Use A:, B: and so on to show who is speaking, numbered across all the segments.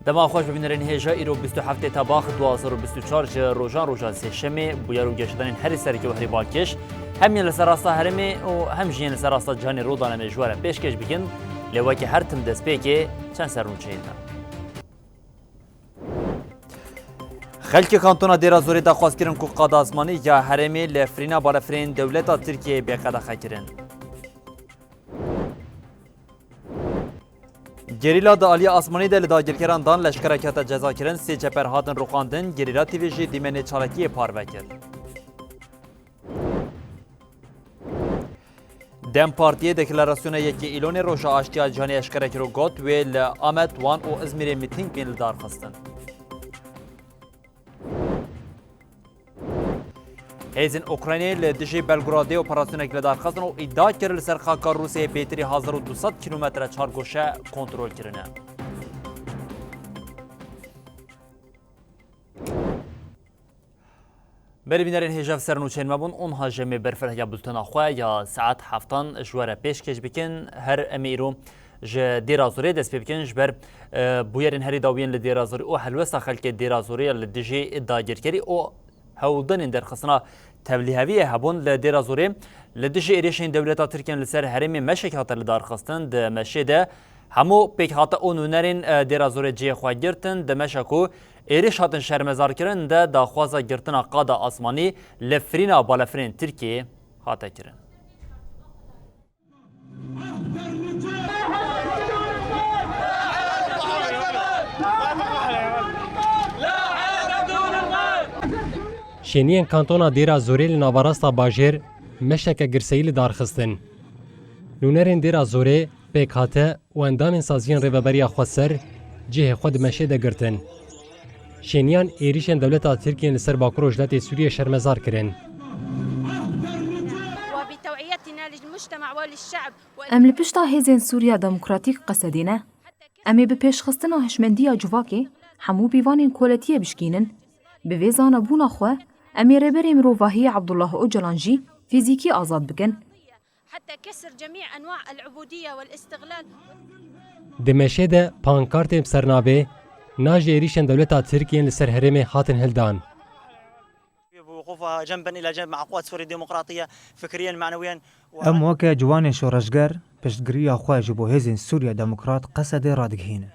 A: دما خوش ببینرین هجا ایرو 27 تاباخ 2024 روزان سهشنبه بویارو گشتن هر سری که بحری باکش هم لسر راستا هرمی و هم جین لسر راستا جهانی رودان مجواره پیشکش بگن لوا که هر تم دست پیکه چند سر رون چهیدن خلک کانتونا دیرا زوری دا خواست کرن که قاد آزمانی یا هرمی لفرینا بالفرین دولتا ترکیه بیقادا خاکرن گریلا دا آلیا آسمانی دل داگیرکران دان لشکرکات جزا کرن سی جپر هاتن روخاندن گریلا تیویجی دیمن چالکی پار وکر دم پارتیه دکلاراسیون یکی ایلون روشا آشتیا جهانی اشکرک رو گوت و لآمد وان و ازمیر میتینگ بین لدار خستن هیزن اوکراینی لدیجی بلگرادی اپراسیونک لدار خستن و ادعا کرد لسر خاکار روسیه بیتری 1200 کیلومتر چارگوشه کنترل کرنه بری بینرین هجاف سرنوچین مبون اونها جمع برفره یا بلتنا خواه یا ساعت هفتان جواره پیش کش بکن هر امیرو ج دیرازوری دست بکن جبر بویرین هری داوین لدیرازوری او حلوستا خلک دیرازوری لدیجی داگیرکری او هودن در خصنا تبلیغاویه هبون لدیرازوری لدیجی ایریشین دولتا ترکیه لسر هرمی مشک هات لدار خستن د مشیده همو پیک هات اونو نرین دیرازوری جی خواه گرتن د مشکو ایریش هاتن شرمزار کرن ده داخوازا گرتنا قادا آسمانی لفرینا بالفرین ترکیه هاتا کرن
B: شینین کانتونا دیرا زوری لناواراستا باجر مشک گرسیل دارخستن نونرین دیرا زوری پیک هاته و اندام سازین ریوبریا خواسر جه خود مشه ده گرتن شینیان ایریشن دولتا ترکیه لسر باکرو جلت سوریه شرمزار کرن
C: ام لپشتا هیزن سوریا دموکراتیک قصدینه امی به پیشخستنا هشمندیا جواکی همو بیوانین کولتیه بشکینن به ویزانا بونا خواه امی ربر مروفاهی عبدالله اوجلانجی فیزیکی آزاد بکن
D: حتى كسر جميع انواع العبوديه والاستغلال
B: دمشه ده پانکارت بسرنابه ناجي ایریشن دولتا ترکیه لسر هرم هاتن هلدان
E: وقوفها جنبا الى جنب مع قوات سوريا الديمقراطيه فكريا معنويا
F: ام وكا جوان شورشگر پشتگریا خواه جبو هزین سوریا دموکرات قصد رادگهینن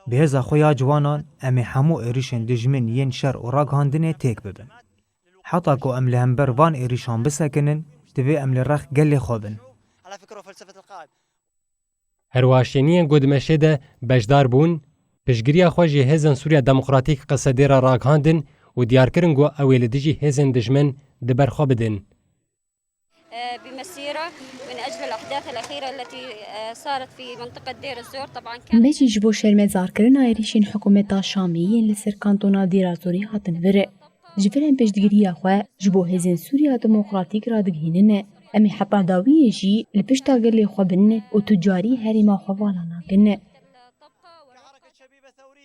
F: بهزا خویا جوانان ام همو ایریشن دجمن ین شر و راگهاندنه تیک ببن حتی کو ام لهمبر وان ایریشان بسکنن دوی ام لرخ گل خوبن
E: على فكره وفلسفه القائد
B: هرواشینین گودمشه ده بجدار بون پشتگریا خواه جی هزن سوریا دموکراتیک قصدی را راگهاندن و دیارکرن گو اویل دیجی هزن دجمن دبر خواه بدن
D: بمسيرة من أجل الأحداث الأخيرة التي صارت في منطقة دير الزور طبعا كان
C: بيجي جبو شرمزار کرن ایریشین حکومتا شامیین لسر کانتونا دیرازوری هاتن وره جبرن پشتگیریا خواه جبو هزن سوریا دموکراتیک رادگهینن امی حتی داویه جی لپشتا گلی خواه بن و تجاری هریما خوالا ناگن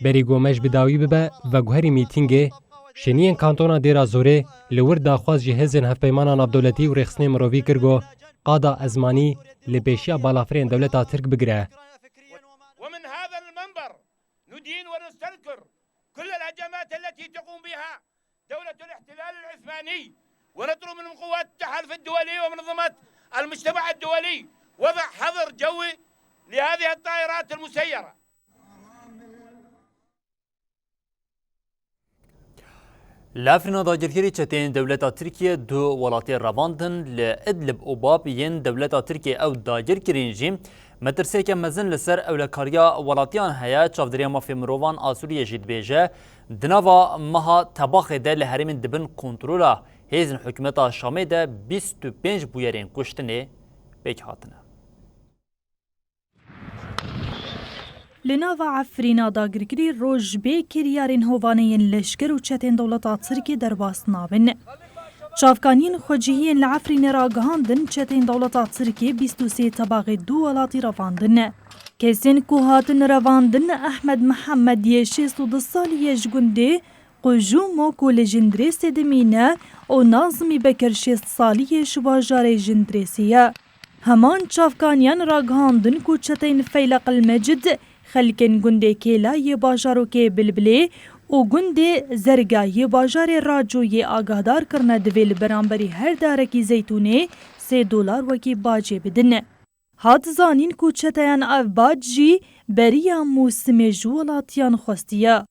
B: بری گومش بداوی ببه و گوهری میتینگه شنین کانتونا دیرا زوره لور داخواز جهزن هفپیمانان عبدالتی و رخصنی مروی کرگو قادا ازمانی لبیشیا بالافرین دولتا ترک بگره
G: ومن هذا المنبر ندين ونستنكر كل الهجمات التي تقوم بها دولة الاحتلال العثماني ونطلب من قوات التحالف الدولي ومنظمات المجتمع الدولي وضع حظر جوي لهذه الطائرات المسيرة
A: لافرنا داگیرکری چتین دولتا ترکیه دو ولاتی رواندن لادلب و باب ین دولتا ترکیه او داگیرکرین جیم مترسه که مزن لسر اولکاریا ولاتیان هیا چافدریا مافی مروان آسوریه جید بیجه دناوا مها تباخ ده لحریم دبن کنترولا هیزن حکومتا شامه ده 25 بویرین کشتنه بیک هاتنه
H: لناوا عفرینا داگرگری روژ بی کریارین هوانین لشکر و چتین دولتا ترکی درباس نابن. شافکانین خوجهین لعفرین راگهاندن چتین دولتا ترکی 23 طباق دو ولاتی رواندن. کسین کوهاتن رواندن احمد محمد یشی 16 سالی جگنده قجومو کل جندریس دمینه و نازمی بکر 6 سالی شواجار جندریسیه. همان شافکانیان راگهاندن کو چتین فیلق المجد خلکن گنده کیلای باجاروکی بلبلی و گنده زرگای باجار راجوی آگاهدار کرنه دویل برانبری هر دارکی زیتونه $3 وکی باجه بدن. هات زانین کوچتیان اف باج جی بریا موسم جوالاتیان خوستیا.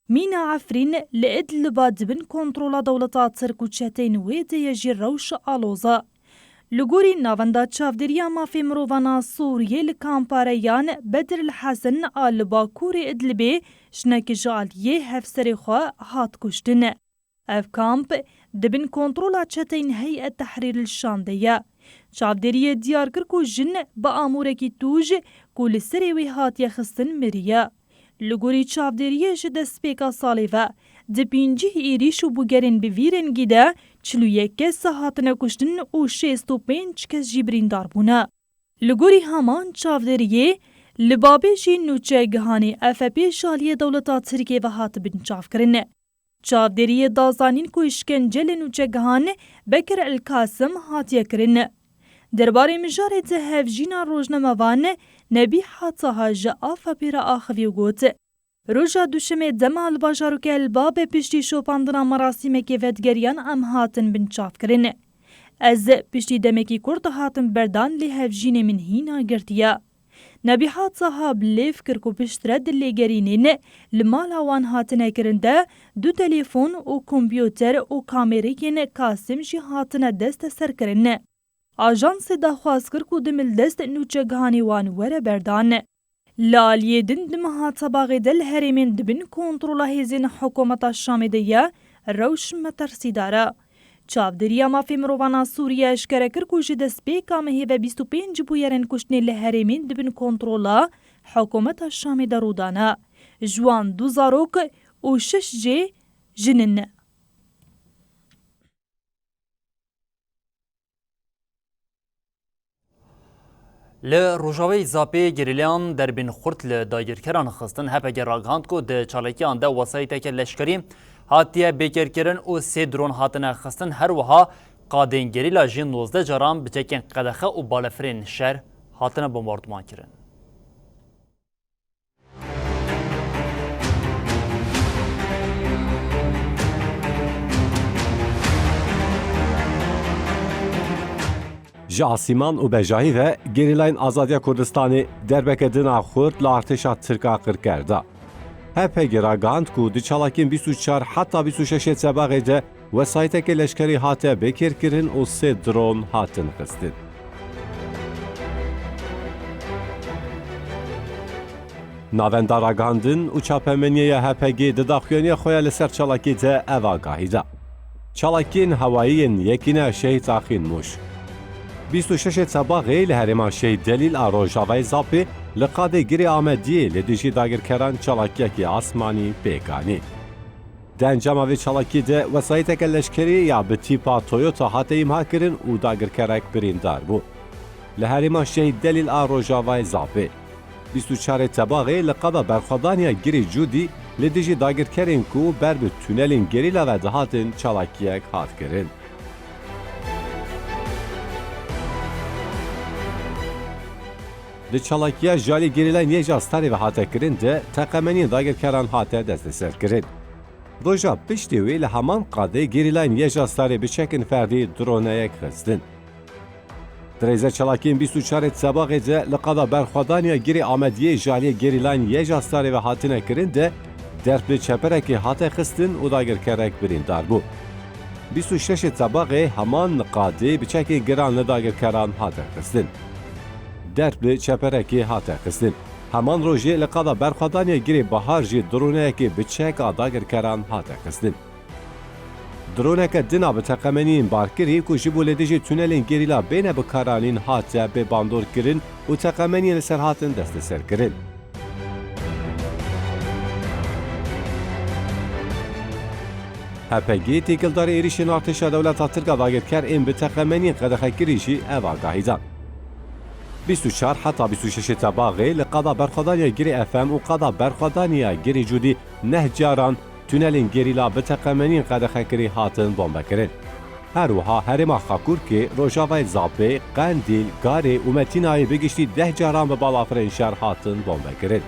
H: مینا عفرین لعد لباد بن کنترولا دولتا ترکوچتین ویده جی روش آلوزا. لگوری ناوندا چافدریا مافی مرووانا سوریه لکامپاریان بدر الحسن آل باکور ادلبی شنک جالیه هفسر خواه هات کشتن. اف کامپ دبن کنترولا چتین هیئت تحریر الشاندیه. چافدریه دیار کرکو جن با آمورکی توج کل سری وی هات یخستن مریه. لگوری چافدریه جده سپیکا سالیوه ده 5 ایریش و بوگرین بویرن گیده 41 کس هاتنه کشتن و 65 کس جیبرین دار بونه. لگوری همان چافدریه لبابه جی نوچه گهانی افپی شالی دولتا ترکیه و هات بین چاف کرنه. چافدریه دازانین کو اشکنجل نوچه گهان بکر الکاسم هاتیه کرنه. درباره مجارت هفجینا روزنامه‌وان نبی حتا جا افپی را آخوی گوت. روژا دوشمه دمال باجارو که الباب پشتی شوپاندنا مراسمه که ودگریان ام هاتن بن چاف کرنه. از پشتی دمکی کرد هاتن بردان لی هفجین من هینا گرتیا. نبی حتا بلیف کرکو پشترد لی گرینین لمالا وان هاتنه کرنده 2 تلیفون و کمپیوتر و کامریکین کاسم جی هاتنه دست سر کرنه. آژانس داخواست کرد که دمل دست نوچه گهانی وان وره بردان. لالیه دندم هاتا باغی دل هریمین دبن کنترولا هیزین حکومت شامی دیا روش مترسی داره. چافدریا مافی مرووانا سوریه اشکره کرد که جده سپیکا مهی و 25 بویرن کشنی لهریمین دبن کنترولا حکومت شامی درودانه. جوان 2006 جی جنن.
A: لروجاوی زاپی گریلیان در بین خورد لداگیرکران خستن هپه گراغاند کو ده چالاکی آنده وسایته که لشکری هاتیه بیکرکرن و 3 درون هاتنه خستن هر وها قادین گریلا جین 19 جرام بچکن قدخه و بالفرین شهر هاتنه بمباردمان کرن.
I: Asiman û bejahî ve gerîlayên Azadiya Kurdistanê derbeke dina xurt li artêşa Tirka qirker da. Hepê ragihand ku di çalakên 24 heta 26 sebexê de wesayeteke leşkerî hate bêkirkirin û 3 dron hatin xistin. Navenda ragihandin û çapemeniya HPG di daxuyaniya xwe ya li ser çalakî de ev agahî da. Çalakên hewayîyên yekîne şehîd Axîn Mûş. 26 sabahê li herêma Şehîd Delîl a Rojavayê Zapê li qadê girê Amediyê li dijî dagirkeran çalakiyekî asmanî pêkanî. Di encama vê çalakî de wesayeteke leşkerî ya bi tîpa Toyota hate îmha kirin û dagirkerek birîndar bû. Li herêma Şehîd Delîl a Rojavayê Zapê 24 sabahê li qada berxwedaniya girê Cûdî li dijî dagirkerên ku ber bi tûnelên gerîla ve dihatin çalakiyek hat kirin. Di çalakiya jalî gerîlayên yê astarê ve hate kirin de teqemeniyên dagirkeran hate desteserkirin. Roja piştî wê li heman qadê gerîlayên yê astarê bi çekin ferdî droneyek xistin. Dirêze çalakiyên 24 sebexê de li qada berxwedaniya girê Amediyê jalî gerîlayên yê astarê ve hatine kirin de derb bi çeperekê hate xistin û dagirkerek birîndar bû. 26 sebexê heman qadê bi çekên giran li dagirkeran hate xistin. derb bi çeperekê hate xistin. Heman rojê li qada berxwedaniya girê bihar jî droneyekê bi çeka dagirkeran hate xistin. Droneke dina bi teqemeniyên barkirî ku ji bo li dijî tûnelên gerîla bêne bikaranîn hate bê bandor kirin û teqemeniyên li ser hatin desteserkirin. HPG têkildarê êrişên artêşa dewleta Tirka dagirker ên bi teqemeniyên qedexekirî jî ev agahî dan. 24 heta 26 sebexê li qada berxwedaniya girê FM û qada berxwedaniya girê Cûdî 9 caran tûnelên gerîla bi teqemeniyên qedexekirî hatin bombekirin. هروها هرما خاکورکی روژاوای زاپی، قندیل، گاری و متینای بگشتی 10 جاران به بالافرین شهر هاتن بمب گرن.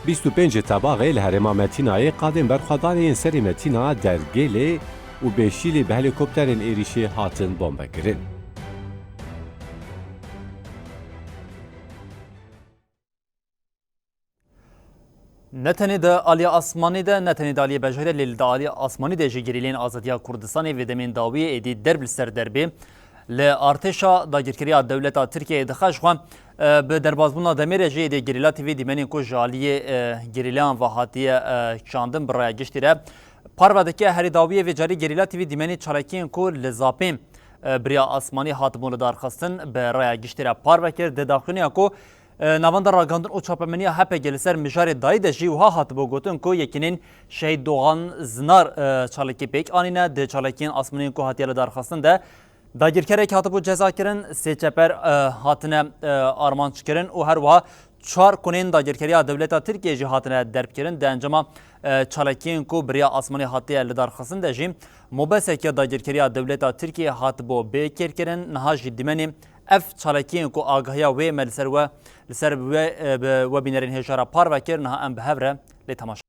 I: 25 تباغی لهرما متینای قادم برخوادانی سری متینا در گلی و بشیلی به هلیکوپترین ایریشی هاتن بمب گرن.
A: نتنی د آلیا آسمانی ده نتنی د آلیا بجهره لیل د آلیا آسمانی ده جگریلین آزادیا کردستانی و دمین داوی ایدی درب سر دربی ل ارتشا داگیرکری دولت ترکیه دخش خو به دربازبونا دمیر جی دی گریلا تیوی دیمنین کو جالی گریلان و هاتیه چاندن برای گشتیره پاروادکی هری داوی و جاری گریلا تیوی دیمنی چالکین کو لزاپیم بریا آسمانی هاتمون دارخستن برای گشتیره پاروکر د داخلنیا کو نواندر راگاندن او چاپمنی هپ گلسر مجار داید جی و ها هاتبو گوتن کو یکینین شهید دوغان زنار چالکی پیک آنینه د چالکین آسمانین کو هاتیه دارخستن ده داگیرکره هاتبو جزا کرن سه چپر هاتنه آرمان چکرن و هر وها چهار کنین داگیرکری دولت ترکیه جی هاتنه درب کرن ده انجام چالکین کو بریا آسمانی هاتیه لدارخستن ده جی مبسکی داگیرکری دولت ترکیه هاتبو بیکر کرن نهاج دیمنی اف چالکین کو آگاهیا و ملسر و لسر و بینرین هجارا پار و کرنها ام بهوره لتماشا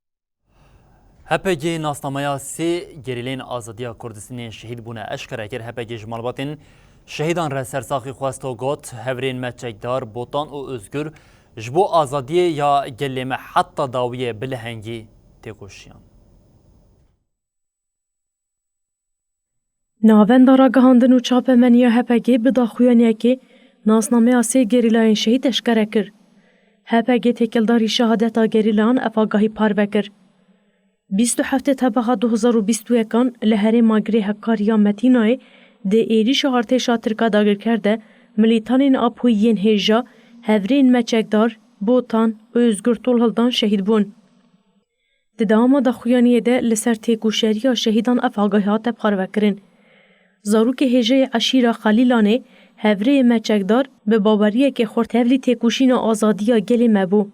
A: هپگی ناسنامه سی گریلین آزادیا کردستانی شهید بونه اشکره کر هپگی جمالباتین شهیدان را سرساخی خواست و گوت هورین مچکدار بوتان و ازگر جبو آزادی یا گلیم حتی داویه بلهنگی تکوشیان
J: ناوەندا ڕاگەهاندن و چاپەمەنیە هەپەگێ bi daxuyaniyekê nasnameya sê gerîlayên şehîd eşkere kir. هەپەگێ têkildarî şehadeta gerîlayan ev agahî parve kir. 27 Tebexa 2021 li herêma girê hevkariya Metînayê di êrişa artêşa Tirka dagirker de milîtanên apûyiyên hêja, hevrên meçekdar, botan û Özgür Tolhildan şehîd bûn. Di dewama daxuyaniyê de li ser têkuşeriya şehîdan ev agahî hate parvekirin. Zarokê hêjeyê Eşîra Xelîlanê hevreyê meçekdar bi baweriyekê xwe tevlî têkuşîna azadiya gelê me bû.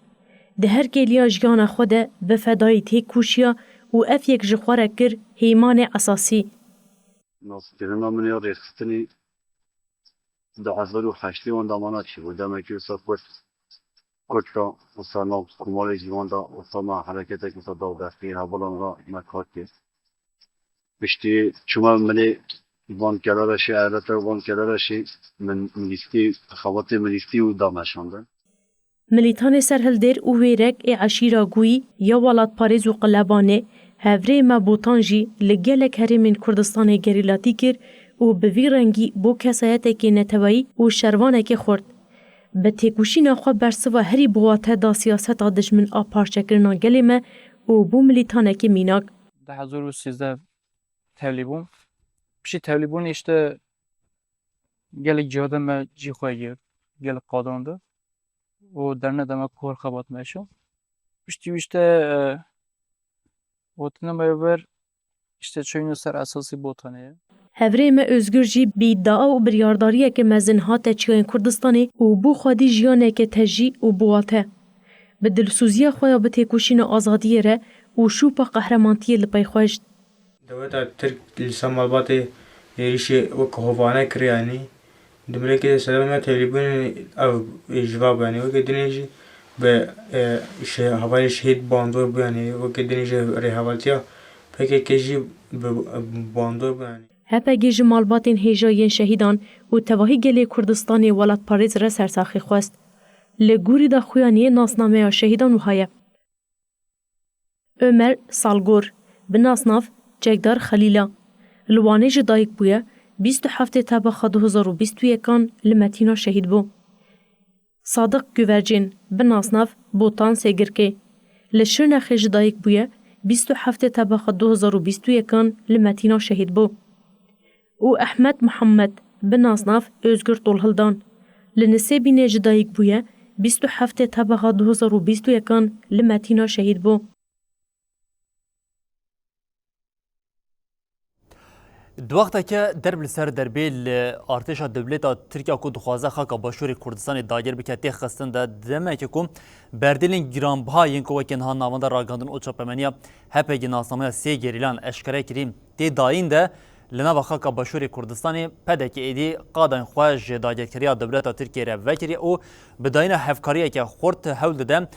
J: Di her gêliya jiyana xwe de bi fedayî têkuşiya û ev yek ji xwe re kir hêmanê esasî.
K: Naskirina min ya rêxistinê di 2008 wan damana çîbû demekî wisa xwest Kurda wisa nav komalê jîvan da wisa me hereketek wisa dawdestî hevalan ra me kar kir. Piştî çûma milê vankelara şî eyreta vankelara şî min lîstî xewatê min lîstî û dameşandin.
J: Milîtanê serhildêr û wêrek ê Eşîra Gûyî ya Welatparêz û Qelebanê hevreyê me botan jî li gelek herêmên Kurdistanê gerîlatî kir û bi vî rengî bo kesayetekê neteweyî û şervanekê xurt. Bi têkuşîna xwe bersiva herî biwate da siyaseta dijmin a parçekirina gelê me û bû milîtanekî mînak.
L: 2013 tevlî bûm. Piştî tevlîbûnê işte gelek cihada me cî xwe gir, gelek qadrandı. û derne de me kor xebat meşo. Piştî wî işte gotina me ber işte çoyîna ser esasî botanê.
J: Hevrê me Özgür jî bi îdia û biryadariyeke mezin hate çiyayên Kurdistanê û bû xwedî jiyaneke tejî û biwate. Bi dilsûziya xwe ya bi têkuşîna azadiyê re û şûpa qehremaniyê li pey xweşt.
M: Dewleta Tirk li Samalbatê êrişê wek hovane kir yanî di mirekê de sedema tevlîbûnê ew jiva bû yanî wekê dinê jî bi hevalê şehîd bandor bû yanî wekê dinê jî rêhevaltiya pekekê jî bi bandor bû yanî.
J: Hepegê ji malbatên hêjayên şehîdan û tevahî gelê Kurdistanê Welatparêz re sersaxî xwest. Li Gûrî daxuyaniyê nasnameya şehîdan wiha ye. Ömer Salgor bi nasnav Çekdar Xelîla li Wanê ji dayîk bûye 27 Tebexa 2021 li Metîna şehîd bû. Sadiq Güvercin bi nasnav Botan Sêgirkê li Şirnexê ji dayîk bûye 27 Tebexa 2021 li Metîna şehîd bû. û Ehmed Muhammed bi nasnav Özgür Tolhildan li Nisêbînê ji dayîk bûye 27 Tebexa 2021 li Metîna şehîd bû.
A: دوقتکه درب لسر دربی ارتش دولت ترکیه کو دخوازه خاک باشور کردستان داگر بکتی خستن ده دمکه کو بردلین گرانبهای کو وکن ها ناوند راگاندن او چاپمنیا هپگی ناسنامه سی گریلان اشکره کریم دی داین ده لناو خاکا باشوری کردستانی پدکی ایدی قادن خواج داگرکریا دولتا ترکیه را وکری او بداین هفکاریه که خورد هول دادم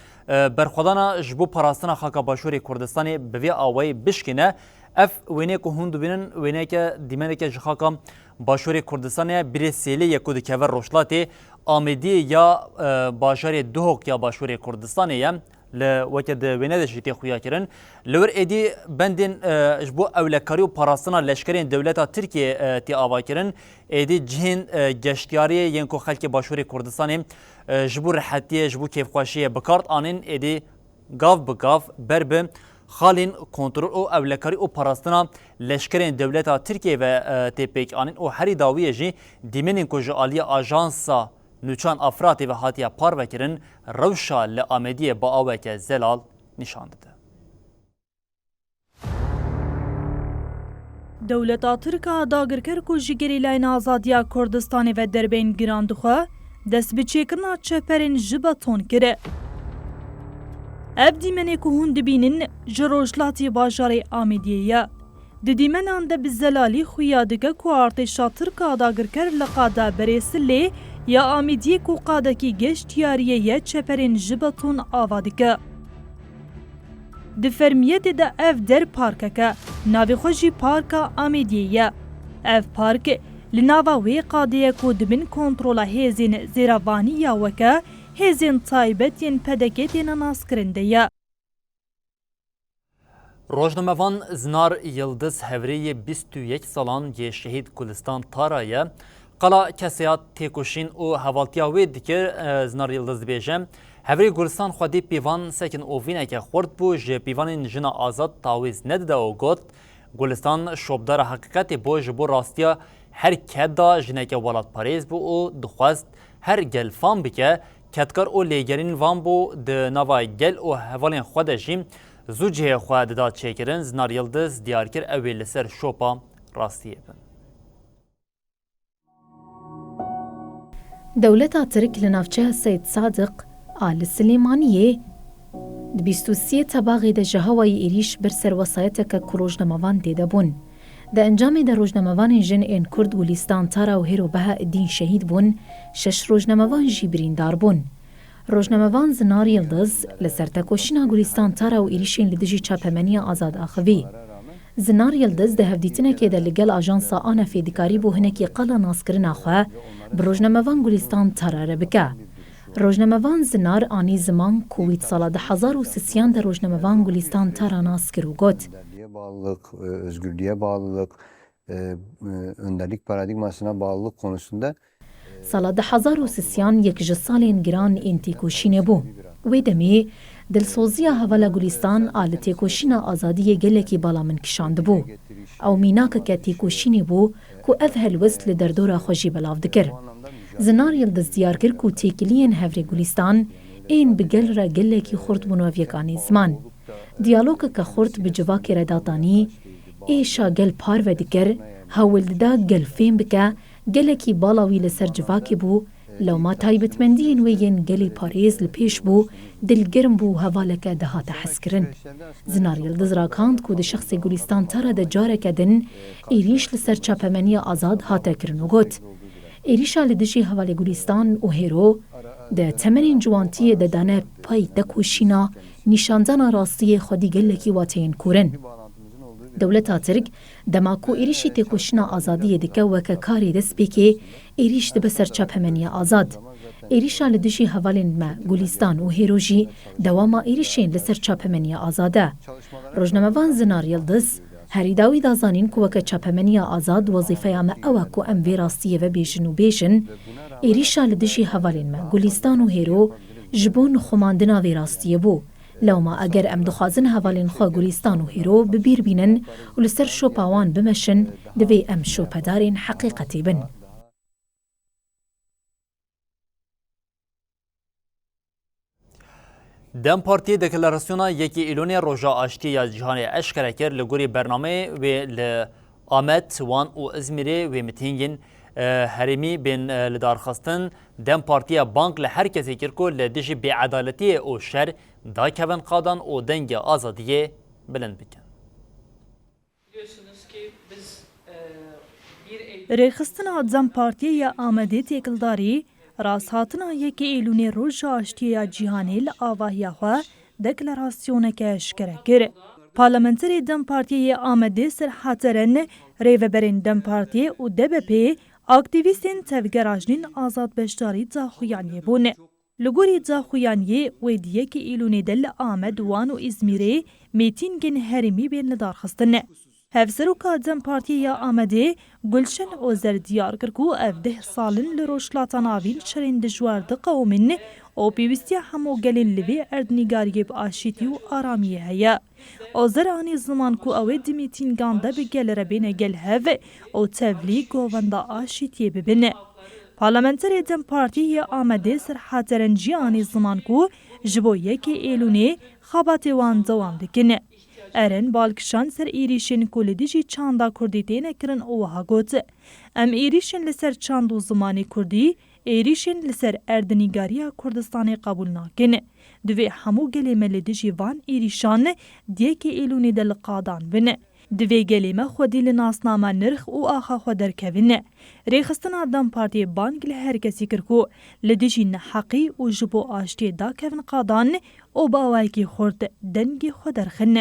A: برخودانا جبو پاراستنا خاکا باشوری کردستانی بوی آوی بشکنه اف وینه که هندو بینن وینه که دیمنه که جخاکا باشوری کردستانی بری سیلی یکو دکیور روشلاتی آمیدی یا باشاری دوهک یا باشوری کردستانی لوکد وینه دشتی خویا کرن لور ایدی بندین جبو اولکاری و پاراستنا لشکرین دولتا ترکیه تی آوا کرن ایدی جهین گشتیاری ینکو خلک باشوری کردستانی جبو رحتی جبو کیفخواشی بکارت آنین ایدی گاف بگاف برب خالین کنترل او اولکاری او پاراستنا لشکرین دولتا ترکیه و تیپیک آنین او هری داویه جی دیمنین کجا آلی آژانسا نوچان افراتی و هاتیا پار وکرن روشا لآمدی با آوک زلال نشان داده.
H: دولتا ترکا داگرکر کو جگری لاین آزادیا کردستانی و دربین گران دخوا دست بچیکرنا چپرین جبتون کره. ابدیمنه که هون دبینن جروجلاتی باجاری آمیدیه دیدیمنان ده بزلالی خویادگه که ارتشا ترکا داگرکر لقادا بریسلی یا آمیدیه که قاده کی گشت یاریه چپرین جبتون آوادگه. دفرمیت ده اف در پارکه که ناوی خوشی پارکا آمیدیه. اف پارک لناوی قاده که دبین کنترول هزین زیروانی یا وکه هزین تایبت ین پدکتین ناسکرنده یا.
A: روزنامه‌وان زنار یلدز هوری 21 سالان یه شهید گلستان تارایه قلا کسیات تیکوشین او حوالتیاوی دکر زنار یلدز بیجم هوری گلستان خودی پیوان سکن اووینه که خورد بو جه پیوان جنا آزاد تاویز ندده و گوت گلستان شوبدار حقیقت بو جبو راستیا هر کدا جنه که ولاد پاریز بو او دخواست هر گلفان بکه کتکار او لیگرین وان بو ده نوای گل او حوالین خود جیم زوجه خود داد چیکرن زنار یلدز دیارکر اویل سر شوپا راستیه بن.
C: دولتا ترک لنافچه سید صادق آل سلیمانیه دبیستو سی تباغی ده جهوای ایریش بر سر وسایت که روزنامه‌وان دیده بون. ده انجام ده روزنامه‌وان جن این کرد گلیستان تارا و هیرو بها الدین شهید بون 6 روزنامه‌وان جی بریندار بون. روزنامه‌وان زنار یلدز لسر تکوشینا گلیستان تارا و ایریشین لدجی چاپمنی آزاد آخوی. زنار یلدز ده هفدیتنه که ده لگل آجانسا آنا فیدکاری بو هنکی قلا ناسکرنا خواه بروزنامه‌وان گلیستان تارا ربکه. روزنامه‌وان زنار آنی زمان کویت سالا 1300 de روزنامه‌وان گلیستان تارا ناسکر و گوت.
N: Bağlılık, özgürlüğe bağlılık, önderlik paradigmasına bağlılık konusunda
C: سالا 1300 یک جسالین گران انتیکوشینه بو. وی دمی دلسوزیا هوالا گلیستان آل تیکوشینا آزادی گلکی بالا من کشاند بو. او میناک که تیکوشینی بو کو اف هلوست لدردورا خوشی بلاو دکر. زنار یلدز دیار کر کو تیکلین هفری گلیستان این بگل را گلکی خورد بنوافیکانی زمان. دیالوگ که خورد بجواکی رداتانی ایشا گل پار و دکر هاولدا گل فیم بکه گلکی بالاوی لسر جواکی بو لو ما تایبتمندین وین گلی پاریز لپیش بو دلگرم بو هوالکه دهات حسکرن. زنار یلدز را کاند کو ده شخص گلیستان تارا ده جارک دن ایریش لسر چاپمنی آزاد هاته کرن و گوت. ایریشا لدجی حوالی گلیستان و هیرو ده تمنین جوانتی ده دانه پای دکوشینا نشاندن راستی خودی گلکی واتین کورن. دولتا ترک دماکو ایریشی تکوشنا آزادی دکه وکه کاری دست بکی ایریش ده بسر چاپمنی آزاد. ایریشا لدجی حوالین ما گلیستان و هیروژی دواما ایریشین لسر چاپمنی آزاده. روزنامه‌وان زنار یلدز هری داوی دازانین که وکه چاپمنی آزاد وظیفه اما اوه که ام وی راستیه و بیشن و بیشن ایریشا لدجی حوالین ما گلیستان و هیرو جبون خماندنا وی راستیه بو. لو ما اگر ام دخوازن حوالین خواه گلیستان و هیرو ببیر بینن و لسر شوپاوان بمشن دوی ام شوپدارین حقیقتی بن.
A: دم پارتی دکلاراسیونا یکی ایلونی روژا آشتی یا جهان اشکره کرد لگوری برنامه و لآمد وان و ازمیری و متینگین هرمی بین لدارخستن دم پارتی بانک لهر کسی کرکو لدیجی بیعدالتی او شر دا کون قادان او دنگ آزادیه بلند بکن.
O: Biliyorsunuz ki biz
H: Rêxistina Dem Partiye ya Amedê Têkildarî, rasthatina yekê Îlûnê roja aştiya cîhanê li avahiya xwe deklarasyoneke eşkere kir. Parlamenterê Dem Partiyê Amedê Serhaterên rêveberên Dem Partiyê û DBP aktivîstên tevgera jinên azadbeşdarî daxuyaniyê bûn. Li gorî daxuyaniyê wê di yekê Îlûnê de li Amed, Wan û İzmîrê mîtîngên herêmî bên li darxistin. Hevseroka Dem Partiyê ya Amedê Gulşen Ozer diyar kir ku ev 10 salin li rojhilata navîn şerên dijwar diqewmin û pêwîstiya hemû gelên li vê erdnîgariyê bi aşîtî û aramiyê heye. Ozer anî ziman ku ew ê di mîtîngan de bi gelre bêne gel hev û tevlî govenda aşîtiyê bibin. Parlamenterê Dem Partiyê ya Amedê Serhaterên jî anî ziman ku ji bo yekê Îlûnê xebatê wan dewam dikin. Eren balkişan ser êrişên ku li dijî çanda Kurdî têne kirin û wiha got. Em êrişên li ser çand û zimanê Kurdî, êrişên li ser erdnîgariya Kurdistanê qebûl nakin. Divê hemû gelê me li dijî van êrîşan di yekê Îlûnê de li qadan bin. Divê gelê me xwedî li nasnama nirx û axa xwe derkevin. Rêxistina Dem Partiyê bang li her kesî kir ku li dijî neheqî û ji bo aştiyê dakevin qadan û bi awayekî xurt dengê xwe derxin.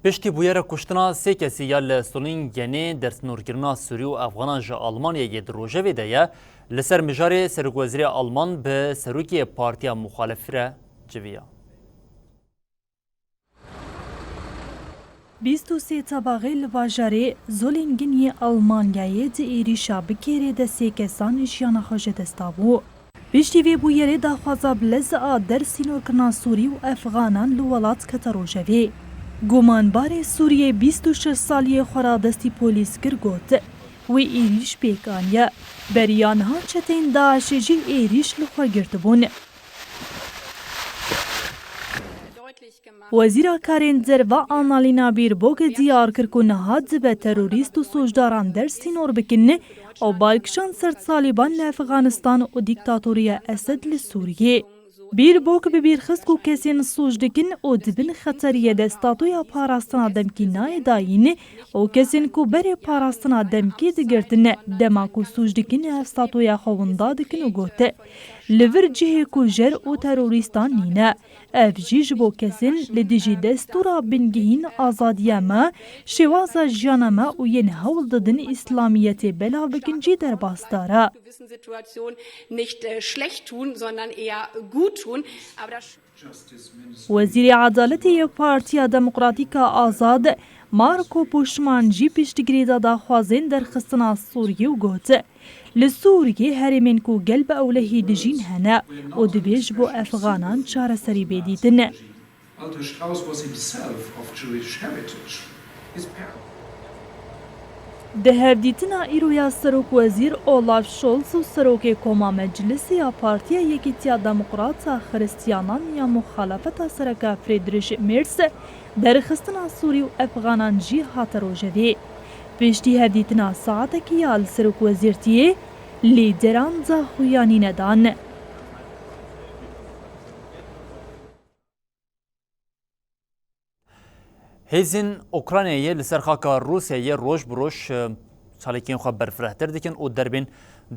A: Piştî bûyera kuştina sê kesî ya li Solîngenê destnûrkirina Sûrî û Efxanan ji Almanyayê di rojevê de ye li ser mijarê Serokvezîrê Alman bi serokê Partiya Muxalefî re civiya.
H: 23 tebaxê li bajarê Solîngeniyê Almanyayê di êrîşa bikêrê de sê kesan jiyana xwe ji dest dabû. Piştî vê bûyerê daxwaza bi lez a dersînorkirina Sûrî û Efxanan li welat kete rojevê. Gumanbarê Sûriyê 26 saliyê xwe ra destî polîs kir got. Wê êrîş pêkaniye. Beriya niha çetên Daişê jî êrîş li xwe girtibûn. Wezîra Karên Derve Annalîna Baerbock diyar kir ku niha dibe terorîst û sojdaran dersînor bikin û balkişan sert Salîban li Efxanistan û dîktatoriya Esed li Sûriyê. Baerbock bi bîrxist ku kesên soj dikin û dibin xeteriyê de statoya parastina demkî nayê dayîn û kesên ku berê parastina demkî digirtin dema ku soj dikin ev statoya xwe winda dikin û got. Li vir cihê ku jer û terorîstan nîne. Ev jî ji bo kesên li dijî destûra bingehîn azadiya me, şêwaza jiyana me û yên hewl didin İslamiyetê belav bikin cî derbasdar e. Wezîrê Edaletê ya Partiya Demokratîka Azad Marco Puşman jî piştgirî da daxwazên derxistina Sûriyê û got. Li Sûriyê herêmên ku gel bi ewlehî dijîn hene û divê ji bo Efxanan çareserî bêdîtin. Di hevdîtina îroya Serokwezîr Olaf Scholz û Serokê Koma Meclisê ya Partiya Yekîtiya Demokrat a Xristiyanan ya muxalefeta sereka Friedrich Merz derxistina Sûrî û Efxanan jî hate rojevê. Piştî hevdîtina saetekî ya li Serokwezîrtiyê lîderan daxuyanî nedan.
A: Hêzên Ukraynayê li ser xaka Rûsyayê roj bi roj çalekên xwe berfirehtir dikin û derbên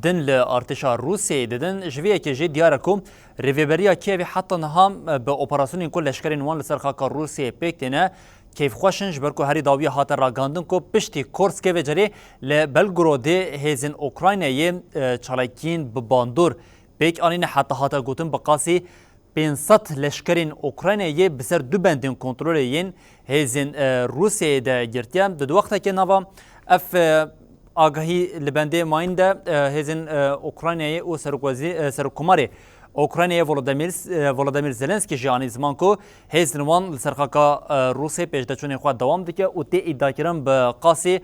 A: din li artêşa Rûsyayê didin. Ji vê yekê jî diyar e ku rêveberiya Kievê heta niha bi operasyonên ku leşkerên wan li ser xaka Rûsyayê pêk têne keyfxweşin ji ber ku herî dawiya hate ragandin ku piştî Korskê ve cerê li Belgorodê hêzên Ukraynayê çalekiyên bi bandor pêk anîne heta hate gotin bi qasî 500 leşkerên Ukraynayê bi ser du bendên kontrolê yên hêzên Rûsyayê de girtiye. Di wextekê nava ev agahî li bendê mayîn de hêzên Ukraynayê û Serokkomarê Ukraynayê Volodymyr Zelenskî jî anî ziman ku hêzên wan li ser xaka Rûsyayê pêşdeçûnên xwe dewam dike û tê îdakirin bi qasî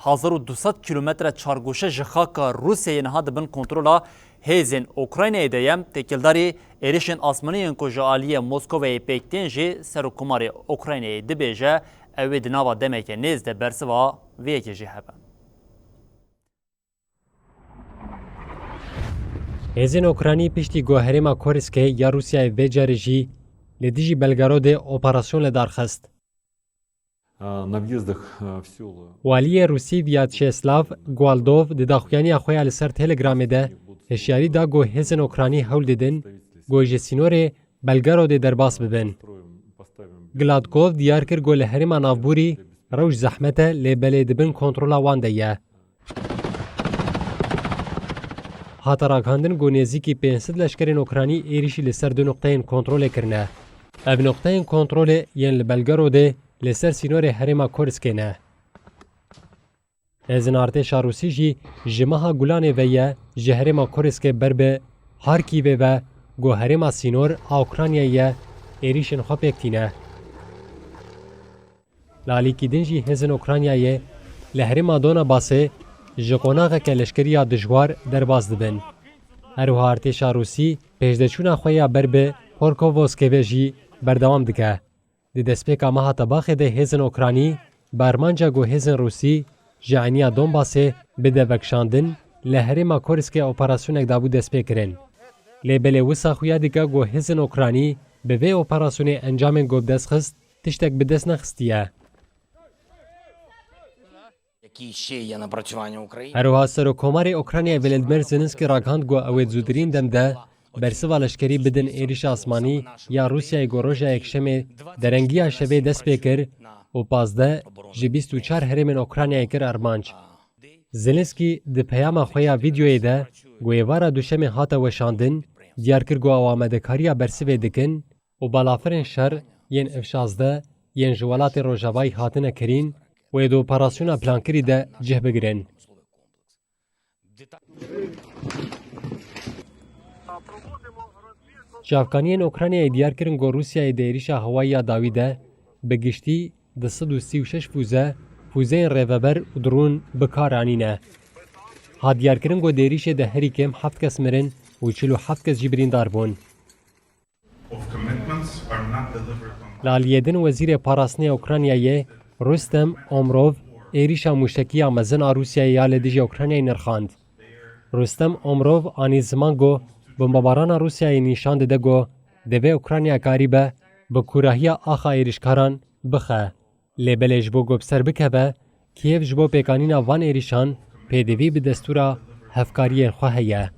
A: 1200 kilometre çargoşe ji xaka Rûsyayê niha dibin kontrola hêzên Ukraynayê de ye. Têkildarî êrişên asmaniyên ku ji aliyê Moskowayê pêk tên jî Serokkomarê Ukraynayê dibêje ew ê di nava demeke nêz de bersiva vê yekê jî hebe.
B: Hêzên Okranî piştî guherêma Korskê ya Rûsyayê vê carê jî li dijî Belgorodê operasyon li darxist. Waliyê Rûsî Vyacheslav Gwaldov di daxuyaniya xwe ya li ser Telegramê de hişyarî da got hêzên Ukranî hewl didin got ji sînorê Belgorodê derbas bibin. Gladkov diyar kir got li herêma navbûrî rewş zehmet e lê belê dibin kontrola wan de ye. Hata ragihandin got nêzîkî 500 leşkerên Ukranî êrişî li ser 2 noqteyên kontrolê kirine. Ev noqteyên kontrolê yên li Belgorodê li ser sînorê herêma Kurskê ne. Hêzên Artêşa Rûsî jî ji meha Gulanê ve ye ji herêma Kurskê ber bi Harkîvê ve got herêma sînor a Ukraynayê ye êrişên xwe pêk tîne. Li alîkî din jî hêzên Ukraynayê li herêma Donabasê ji qonaxeke leşkeriya dijwar derbas dibin. Herwiha Artêşa Rûsî pêşdeçûna xwe ya ber bi Porkovoskê jî berdewam dike. Di destpêka meha Tebaxê de hêzên Ukranî bi armanca got hêzên Rûsî ji eniya Donbasê bi devekşandin li herêma Kurskê operasyonek dabû destpê kirin. Lê belê wisa xuya dike got hêzên Ukranî bi vê operasyonê encamên got destxist tiştek bi dest nexistiye. Herwiha Serokkomarê Ukraynayê Volodymyr Zelensky ragihand got ew ê zûdirîn dem de bersiva leşkerî bidin êrişa asmanî ya Rûsyayê got roja yekşemê derengiya şevê dest pê kir û 15 ji 24 herêmên Ukraynayê kir armanc. Zelensky di peyama xwe ya vîdyoyê de got êvara duşemê hate weşandin diyar kir got ew amedekariya bersivê dikin û balafirên şer yên F-16 yên ji welatê Rojavayê hatine kirîn û ê di operasyona plankirî de cih bigirin. Çavkaniyên Ukraynayê diyar kirin got Rûsyayê di êrişa hewayî ya dawî de bi giştî di 136 fûze fûzeyên rêveber û drûn bi kar anîne. Ha diyarkirin got di êrişê de herî kêm 7 kes mirin û 47 kes jî birîndar bûn. Li aliyê din Wezîrê Parastinê Ukraynayê Rustem Omrov êrişa mûşekiya mezin a Rûsyayê ya li dijî Ukraynayê nirxand. Rustem Omrov anî ziman got bombebarana Rûsyayê nîşan dide got divê Ukrayna karî be bi kurahiya axa êrişkaran bixe. Lê belê ji bo gopser bikeve, Kiev ji bo pêkanîna van êrişan pêdivî bi destûra hevkariyên xwe heye.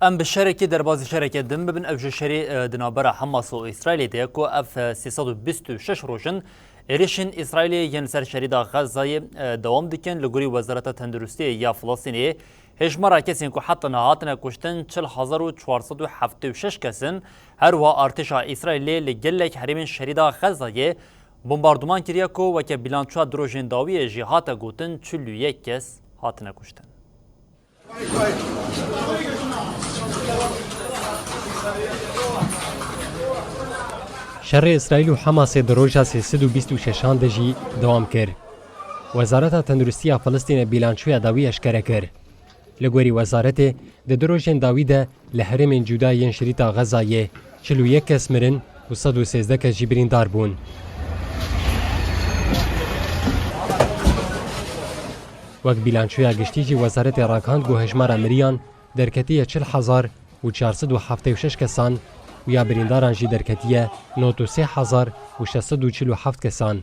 A: Em bi şerekê derbasî şerekê din bibin ev ji şerê di navbera Hamas û İsraîlê de ku ev 326 rojin êrişên İsraîlê yên ser şerîda Xezayê dewam dikin li gorî Wezareta Tenduristiyê ya Filistinê hêjmara kesên ku heta nehatine kuştin 40,476 kesin herwiha artêşa İsraîlê li gelek herêmên şerîda Xezayê bombarduman kiriye ku weke bilançoya di rojên dawiyê jî hate gotin 41 kes hatine kuştin.
B: Şerê İsraîl û Hamasê di roja 326 de jî dewam kir. Wezareta Tenduristiya Filistînê bilançoya dawî eşkere kir. Li gorî wezaretê di du rojên dawî de li herêmên cuda yên şerîta Xezayê 41 kes mirin û 113 kes jî birîndar bûn. Wek bilançoya giştî jî wezaretê ragihand got hejmara miriyan derketiye 40,476 kesan û ya birîndaran jî derketiye 93,647 kesan.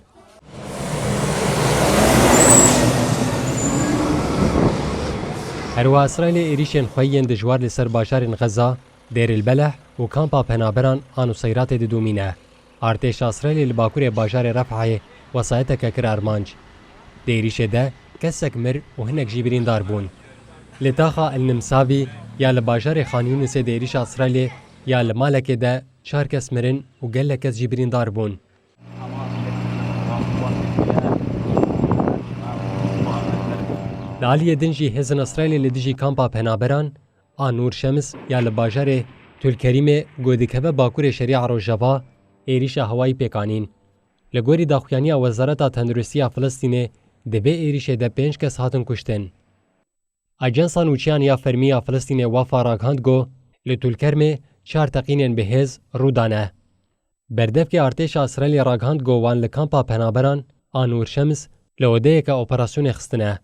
B: Herwiha İsraîlê êrişên xwe yên dijwar li ser bajarên Xeza, Dêrîlbeleh û kampa penaberan a Nuseyratê didûmîne. Artêşa İsraîlê li bakurê bajarê Refhayê wesayeteke kir armanc. Di êrişê de kesek mir û hinek jî birîndar bûn. Li taxa El Nimsavî ya li bajarê Xan Yûnisê di êrişa İsraîlê ya li malekê de 4 kes mirin û gelek kes jî birîndar bûn. Li aliyê din jî hêzên İsraîlê li dijî kampa penaberan a Nûr Şems ya li bajarê Tulkerimê got dikeve bakurê şerîa Rojava êrişa hewayî pêkanîn. Li gorî daxuyaniya Wezareta Tenduristiya Filistînê di vê êrişê de 5 kes hatin kuştin. Ajansa Nûçiyan ya Fermiya Filistînê Wafa ragihand got li Tulkermê 4 teqînên bihêz rûdane. Berdevkê artêşa İsraîlê ragihand got wan li kampa penaberan a Nûr Şems li odeyeke operasyonê xistine.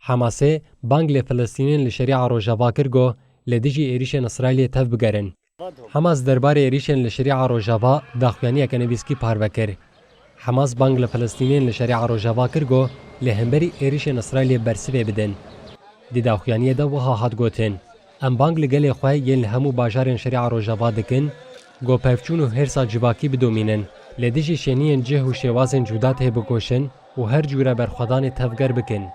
B: حماسه بانگ لفلسطینین لشریعه روژاوا کرگو لدیجی ایریشن اسرائیل تف بگرن. حماس درباره ایریشن لشریعه روژاوا داخوانی اکنویسکی پاروکر. حماس بانگ لفلسطینین لشریعه روژاوا کرگو لهمبری ایریشن اسرائیل برسوه بدن. دی داخوانی دا وها هات گوتن. ام بانگ لگل خواه ین لهمو باجارن شریعه روژاوا دکن گو پفچون و هرسا جواکی بدومینن. لدیجی شنین جه و شوازن جودات هی بکوشن و هر جوره برخودان تفگر بکن.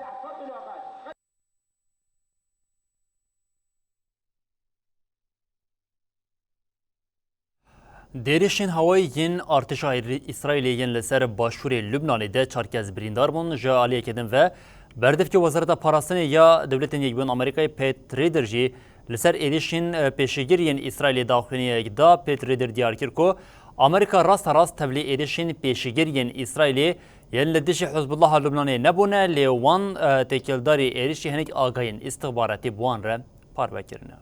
A: دیریشین هوایی ین ارتش اسرائیل ین لسر باشور لبنان ده چارکز بریندار بون جا علیه کدن و بردف که وزارت پاراستن یا دولت یکبون آمریکای پیت ریدر جی لسر ایریشین پیشگیر ین اسرائیل داخلی دا پیت ریدر دیار کرد که آمریکا راست تبلی ایریشین پیشگیر ین اسرائیل ین لدیش حزب الله لبنانی نبونه لیوان تکیلداری ایریشی هنگ آگاین استخباراتی بوان را پاروکرنه.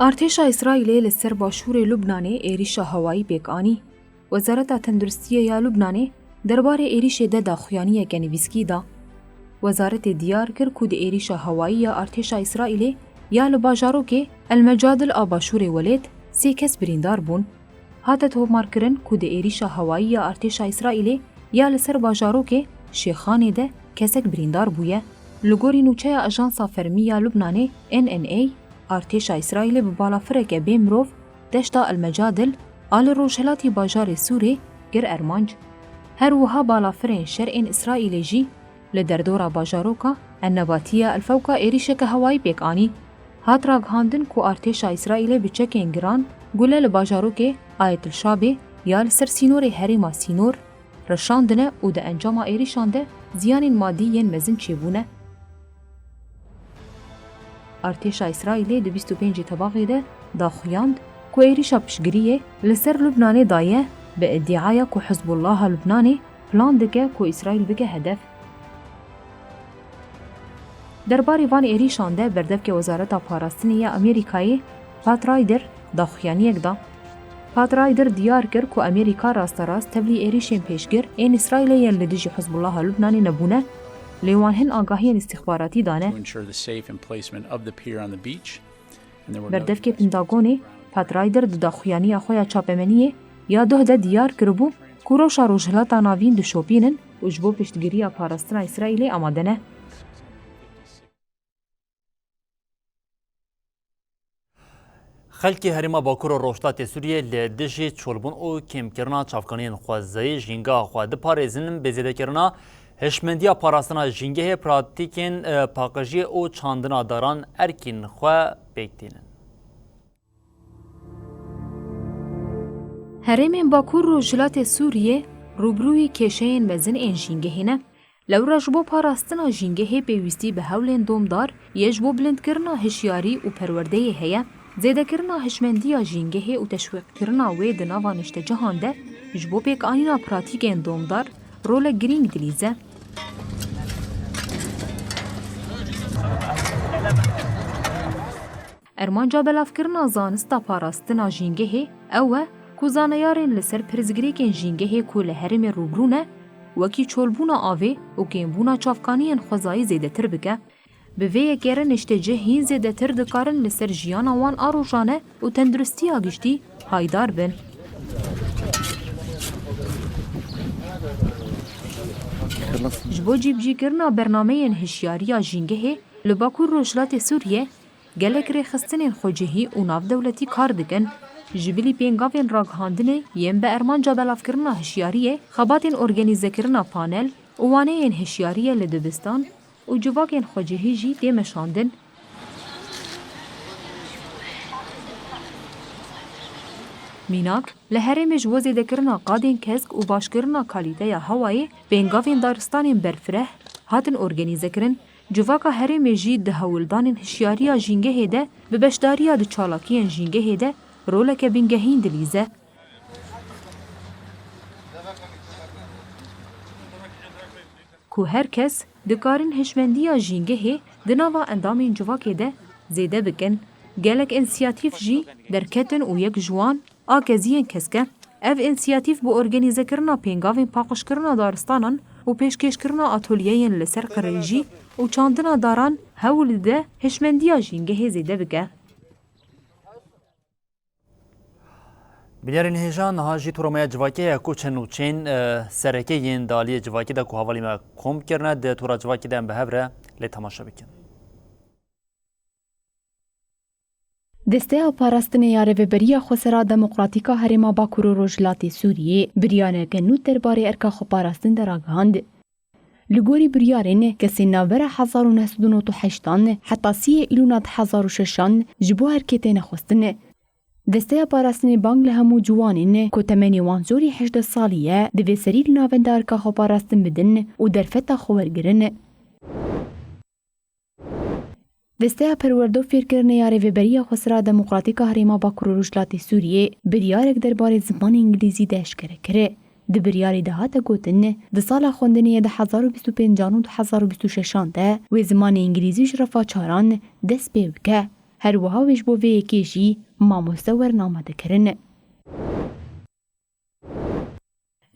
C: ارتشا اسرائیل لسر باشور لبنان ایریشا هوایی بیکانی وزارت تندرستی یا لبنان درباره ایریش ده داخویانی گنویسکی دا وزارت دیار کر کود ایریشا هوایی یا ارتشا اسرائیل یا لباجارو که المجادل آباشور ولید سی کس بریندار بون هاتا تومار کرن کود ایریشا هوایی یا ارتشا اسرائیل یا لسر باجارو که شیخانه ده کسک بریندار بویه لگوری نوچه اجانسا فرمی یا لبنان NNA ارتشا اسرائیل به بالافرک بیمروف دشتا المجادل آل روشلاتی باجار سوری گر ارمانج هر وها بالافرین شرعین اسرائیل جی لدردورا باجاروکا النباتیه الفوکا ایریشک هوایی بیکانی هات راگهاندن کو ارتشا اسرائیل بچکین گران گوله لباجاروک آیت الشابه یا لسر سینور هریما سینور رشاندنه او ده انجام ایریشانده زیان مادی ین مزن چیبونه ارتشا اسرائیل ده 25 طباقی ده داخویاند کو ایریشا پشگریه لسر لبنان دایه به ادعای کو حزب الله لبنانی پلان دکه کو اسرائیل بگه هدف. درباره وان ایریشانده بردف که وزارت پاراستنی امریکایی پاترایدر داخویانی اگدا. پاترایدر دیار کر کو امریکا راست تبلی ایریشن پیشگر این اسرائیل ین لدیجی حزب الله لبنانی نبونه لیوان هن آگاهی استخباراتی دانه. بردف که پنتاگونی پاترایدر داخویانی اخویا چاپمنیه یا ده دیار کربو کوروشا روجهلاتا ناوین دو شوپینن و جبو پشتگیری پاراستنا اسرائیل آمادنه.
A: خلکی هریما باکور و روشتات سوریه لدیجی چولبون او کم کرنا چافکانین خوازایی جینگا خواد پارێزin bezêde kirina heşmendiya parastina jîngehê pratîkên paqijiyê û çandina daran erkên xwe pêktînin.
C: Herêmên Bakur û Jilatê Sûriyê rûbrûyî kêşeyên mezin ên jîngehê ne. Lewra ji bo parastina jîngehê pêwîstî bi hewlên domdar yê ji bo bilindkirina hişyarî û perwerdeyê heye. Zêdekirina hişmendiya jîngehê û teşwîqkirina wê di nava niştecihan de ji bo pêkanîna pratîkên domdar rolek girîng dilîze. Ermanca belavkirina zanista parastina jîngehê ew e ku zaneyarên li ser pirzgirêkên jîngehê ku li herêmê rûbrû ne wekî çolbûna avê û kêmbûna çavkaniyên xwezayî zêdetir bike. Bi vê yekê niştecih hîn zêdetir dikarin li ser jiyana wan a rojane û tenduristiya giştî haydar bin. Ji bo cîbcîkirina bernameyên hişyariya jîngehê li Bakur Rojhilatê Sûriyê gelek rêxistinên xwecihî û navdewletî kar dikin. Ji bilî pêngavên ragihandinê yên bi ermanca belavkirina hişyariyê, xebatên organîzekirina panel û waneyên hişyariyê li dibistan û civakên xwecihî jî tê meşandin. Mînak, li herêmê ji bo zêdekirina qadên kesk û başkirina kalîteya hewayê, pêngavên daristanên berfireh hatin organîzekirin. Civaka herêmê jî di hewildanên hişyariya jîngehê de bi beşdariya di çalakiyên jîngehê de roleke bîngehîn dilîze. Ku her kes dikarin hişmendiya jîngehê di nava endamên civakê de zêde bikin. Gelek insiyatîf jî derketin û yek ji wan a keziyên kesk e. Ev insiyatîf bi organîzekirina pêngavên paqijkirina daristanan
O: و پێشکەشکردنا ئاتۆلیەیەن لەسەر قڕێژی و چاندنا داران هەوڵ دە هێشمەندیە ژینگە هێزی دە بکە.
A: بنیارین هێژان هاژی تورمەیە civakê ku çend û çên serekê yên daliyê civakî de ku havalî me kom kirine di tura civakî de em bi hev re lê temaşe bikin.
C: Desteya parastinê ya Rêveberiya Xwesera Demokratîk a Herêma Bakur û Rojhilatê Sûriyê biryareke nû derbarê erka xweparastin de ragihand. Li gorî biryarên kesên navbera 1998 heta 3 îlûna 2006 ji bo herkê têne xwestin. Desteya parastinê bang li hemû ciwanên ku temenê wan zorî 18 salî ye divê serî li navenda erka xweparastin bidin û derfeta xwe wergirin. Desteya perwerda û fêrkirinê ya Rêveberiya Xwesera Demokratîk a Herêma Bakur û Rojhilatê Sûriyê biryarek derbarê zimanê îngilîzî de eşkere kir. Di biryarê de hate gotin di sala xwendinê 2025 û 2026 de wê zimanê îngilîzî ji refa çaran dest pê bike. Her wiha wê ji bo vê yekê jî mamoste wername dikirin.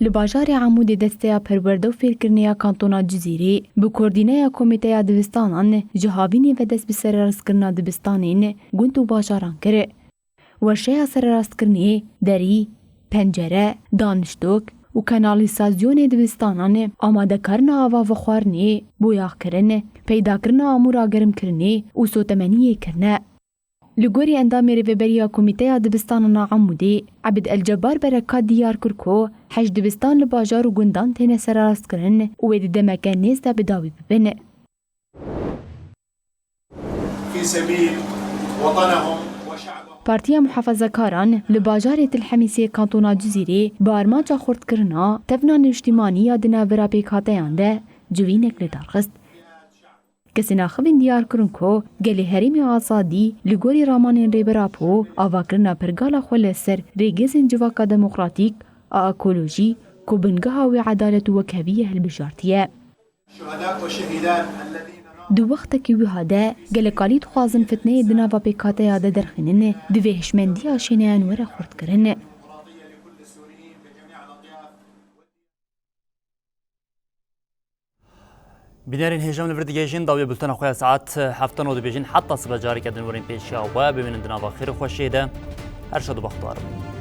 C: Li bajarê Amûdê desteya perwerda û fêrkirinê kantona Cizîrê bi kordîneya Komîteya Dibistanan ji havînê ve dest bi serrastkirina dibistanên gund û bajaran kir. Weşeya serrastkirinê derî, pencere, daniştok û kanalîsasyonê dibistanan amadekarina ava ve xwarinê, boyaxkirin, peydakirina amûra germkirinê û sotemeniyê kirine. Li gorî endamê Rêveberiya Komîteya Dibistanan Amûdê, Ebid Elcebar Berekat diyar kir ku heş dibistan li bajar û gundan têne serrastkirin û wê di demeke nêz de bi dawî bibin. Partiya Muhafazekaran li bajarê Tilhemîsê kantona Cizîrê bi armanca xurtkirina tevna niştîmanî ya di navbera pêkhateyan de civînek li darxist. Kesên axivên diyar kirin ku gelê Herêmê Azadî li gorî ramanên rêbera po avakirina pirgala xwe li ser rêgezên civaka demokratîk a ekolojî ku bingeha wê edalet û wekheviyê hilbijartiye. Di wextekî wiha de gelek alî dixwazin fitneyê di nava pêkhateya de derxînin divê hişmendiya şêneyan were xurtkirin.
A: بنارین هێژەم لەبەر دیگەژین داویە بولتەنە خۆیان سعات 7 و دەبێژین حتا سبە جارێکە دنوەرین پێشیا وە ببینن دناوا خێر و خۆشێدە هەر شەد و بەختوارم.